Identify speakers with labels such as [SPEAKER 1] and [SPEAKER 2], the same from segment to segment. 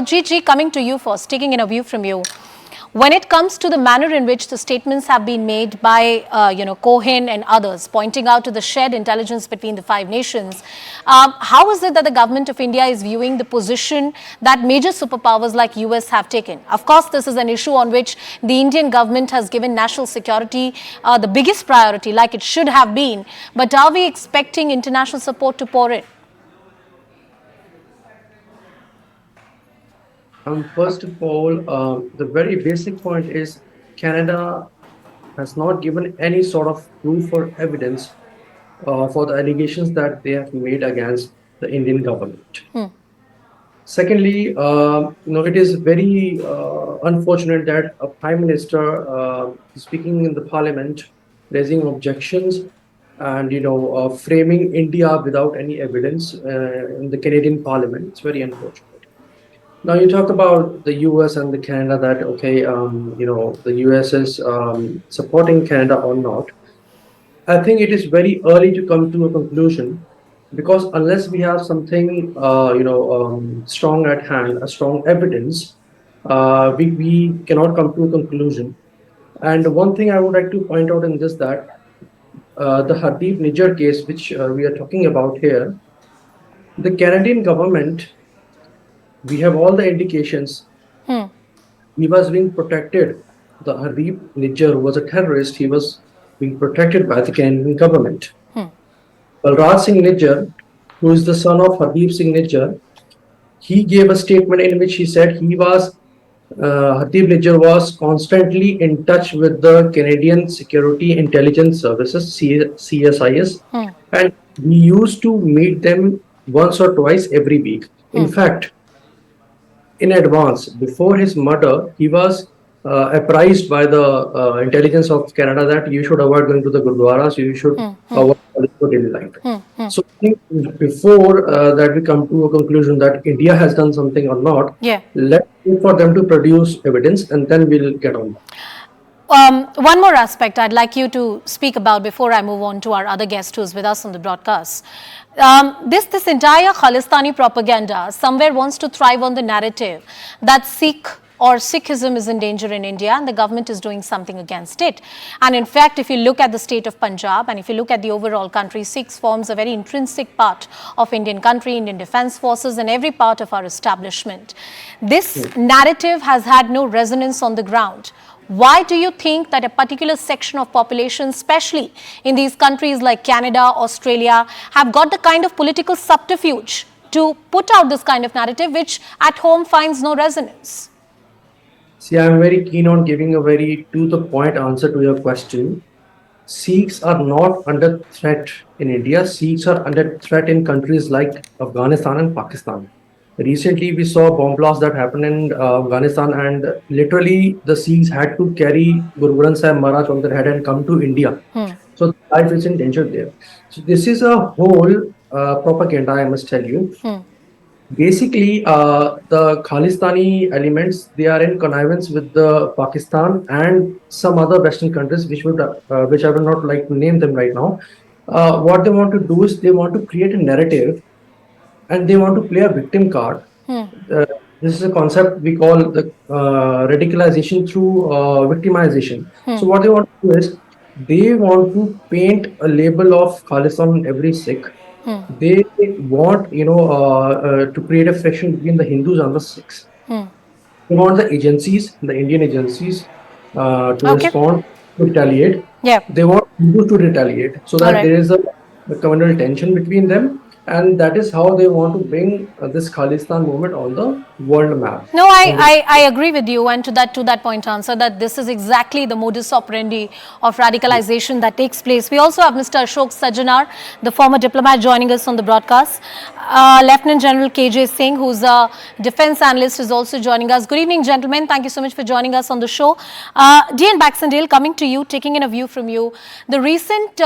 [SPEAKER 1] Gigi, coming to you first, taking in a view from you. When it comes to the manner in which the statements have been made by, Cohen and others, pointing out to the shared intelligence between the five nations, how is it that the government of India is viewing the position that major superpowers like US have taken? Of course, this is an issue on which the Indian government has given national security the biggest priority, like it should have been. But are we expecting international support to pour in?
[SPEAKER 2] First of all, the very basic point is Canada has not given any sort of proof or evidence for the allegations that they have made against the Indian government. Secondly, it is very unfortunate that a prime minister speaking in the parliament, raising objections, and framing India without any evidence in the Canadian parliament. It's very unfortunate. Now you talk about the US and the Canada that, okay, the US is supporting Canada or not. I think it is very early to come to a conclusion because unless we have something, strong at hand, a strong evidence, we cannot come to a conclusion. And one thing I would like to point out in this that the Hardeep Nijjar case, which we are talking about here, the Canadian government, we have all the indications. He was being protected. The Hardeep Nijjar, who was a terrorist, he was being protected by the Canadian government. Balraj Singh Nijjar, who is the son of Hardeep Singh Nijjar, he gave a statement in which he said Hardeep Nijjar was constantly in touch with the Canadian Security Intelligence Services, CSIS, and we used to meet them once or twice every week. In fact, in advance, before his murder, he was apprised by the intelligence of Canada that you should avoid going to the Gurdwaras, you should avoid daily life. So I think before that we come to a conclusion that India has done something or not, let's wait for them to produce evidence and then we'll get on.
[SPEAKER 1] One more aspect I'd like you to speak about before I move on to our other guest who's with us on the broadcast. This entire Khalistani propaganda somewhere wants to thrive on the narrative that Sikh or Sikhism is in danger in India and the government is doing something against it. And in fact, if you look at the state of Punjab and if you look at the overall country, Sikhs forms a very intrinsic part of Indian country, Indian defense forces and every part of our establishment. This narrative has had no resonance on the ground. Why do you think that a particular section of population, especially in these countries like Canada, Australia, have got the kind of political subterfuge to put out this kind of narrative, which at home finds no resonance?
[SPEAKER 2] See, I'm very keen on giving a very to-the-point answer to your question. Sikhs are not under threat in India. Sikhs are under threat in countries like Afghanistan and Pakistan. Recently, we saw a bomb blast that happened in Afghanistan, and literally the Sikhs had to carry Guru Granth Sahib Maharaj on their head and come to India. So life is in danger there. So this is a whole propaganda, I must tell you. Basically, the Khalistani elements, they are in connivance with the Pakistan and some other Western countries, which I would not like to name them right now. What they want to do is they want to create a narrative and they want to play a victim card. This is a concept we call the radicalization through victimization. So what they want to do is they want to paint a label of Khalistan on every Sikh. They want, to create a friction between the Hindus and the Sikhs. They want the agencies, the Indian agencies, to respond, to retaliate. They want Hindus to retaliate so that there is a communal tension between them. And that is how they want to bring this Khalistan movement on the world map.
[SPEAKER 1] No, I agree with you, and to that point answer that this is exactly the modus operandi of radicalization that takes place. We also have Mr. Ashok Sajjanar, the former diplomat, joining us on the broadcast. Lieutenant General KJ Singh, who's a defense analyst, is also joining us. Good evening, gentlemen. Thank you so much for joining us on the show. DN Baxendale, coming to you, taking in a view from you. The recent,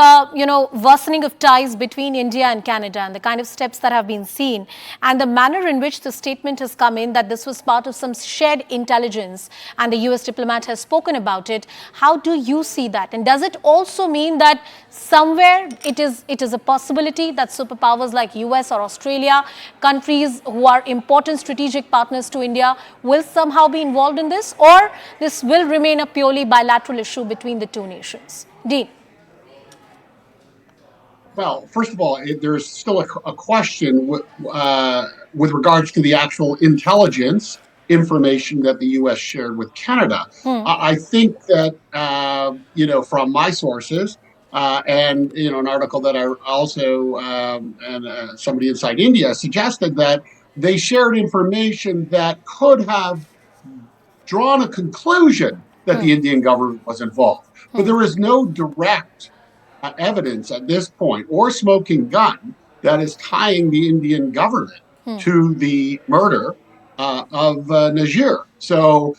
[SPEAKER 1] worsening of ties between India and Canada and the kind of steps that have been seen, and the manner in which the statement has come in that this was part of some shared intelligence, and the US diplomat has spoken about it, how do you see that? And does it also mean that somewhere it is a possibility that superpowers like US or Australia, countries who are important strategic partners to India, will somehow be involved in this, or this will remain a purely bilateral issue between the two nations? Dean.
[SPEAKER 3] Well, first of all, there's still a question with regards to the actual intelligence information that the U.S. shared with Canada. I think that from my sources and an article that I also and somebody inside India suggested that they shared information that could have drawn a conclusion that the Indian government was involved, but there is no direct evidence at this point or smoking gun that is tying the Indian government to the murder of Nijjar. So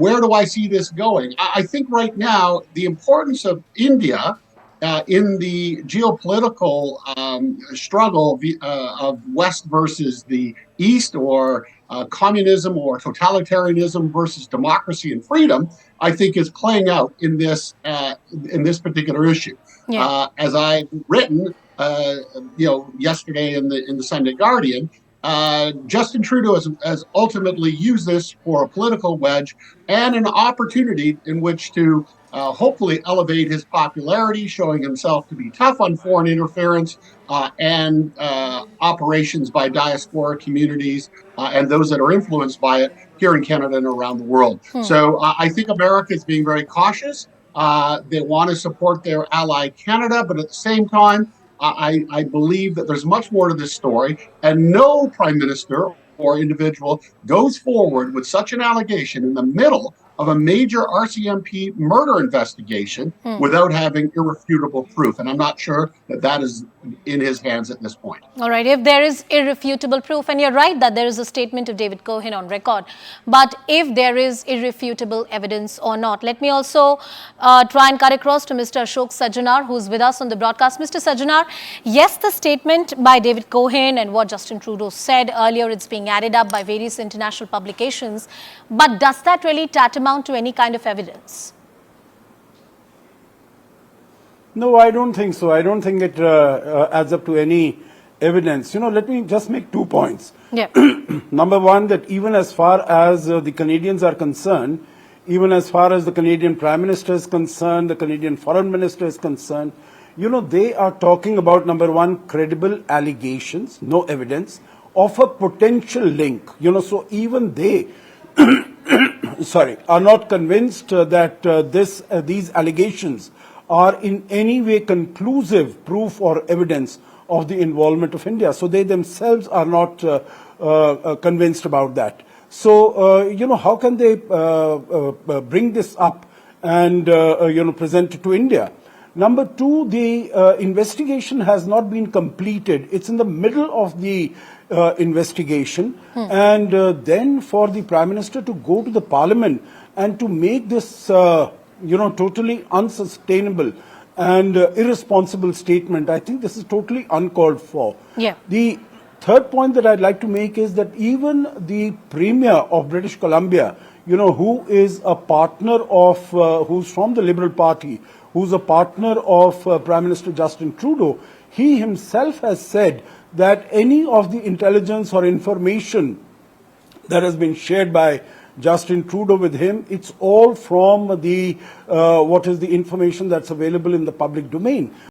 [SPEAKER 3] where do I see this going? I think right now the importance of India in the geopolitical struggle of West versus the East, or communism or totalitarianism versus democracy and freedom, I think is playing out in this particular issue.
[SPEAKER 1] Yeah.
[SPEAKER 3] As I've written, yesterday in the Sunday Guardian, Justin Trudeau has ultimately used this for a political wedge and an opportunity in which to hopefully elevate his popularity, showing himself to be tough on foreign interference and operations by diaspora communities and those that are influenced by it here in Canada and around the world. So I think America is being very cautious. They want to support their ally Canada, but at the same time, I believe that there's much more to this story, and no prime minister or individual goes forward with such an allegation in the middle of a major RCMP murder investigation without having irrefutable proof. And I'm not sure that that is in his hands at this point.
[SPEAKER 1] All right, if there is irrefutable proof, and you're right that there is a statement of David Cohen on record, but if there is irrefutable evidence or not, let me also try and cut across to Mr. Ashok Sajjanar, who's with us on the broadcast. Mr. Sajjanar, yes, the statement by David Cohen and what Justin Trudeau said earlier, it's being added up by various international publications, but does that really tantamount to any kind of evidence?
[SPEAKER 4] No, I don't think so. I don't think it adds up to any evidence. Let me just make 2 points.
[SPEAKER 1] Yeah.
[SPEAKER 4] Number one, that even as far as the Canadians are concerned, even as far as the Canadian Prime Minister is concerned, the Canadian Foreign Minister is concerned, they are talking about, number one, credible allegations, no evidence, of a potential link. So even they are not convinced that these allegations are in any way conclusive proof or evidence of the involvement of India. So they themselves are not convinced about that. So, how can they bring this up and, present it to India? Number two, the investigation has not been completed. It's in the middle of the investigation. And then for the Prime Minister to go to the Parliament and to make this, totally unsustainable and irresponsible statement, I think this is totally uncalled for.
[SPEAKER 1] Yeah.
[SPEAKER 4] The third point that I'd like to make is that even the Premier of British Columbia, who is a partner of, who's from the Liberal Party, who's a partner of Prime Minister Justin Trudeau, he himself has said that any of the intelligence or information that has been shared by Justin Trudeau with him, it's all from the what is the information that's available in the public domain.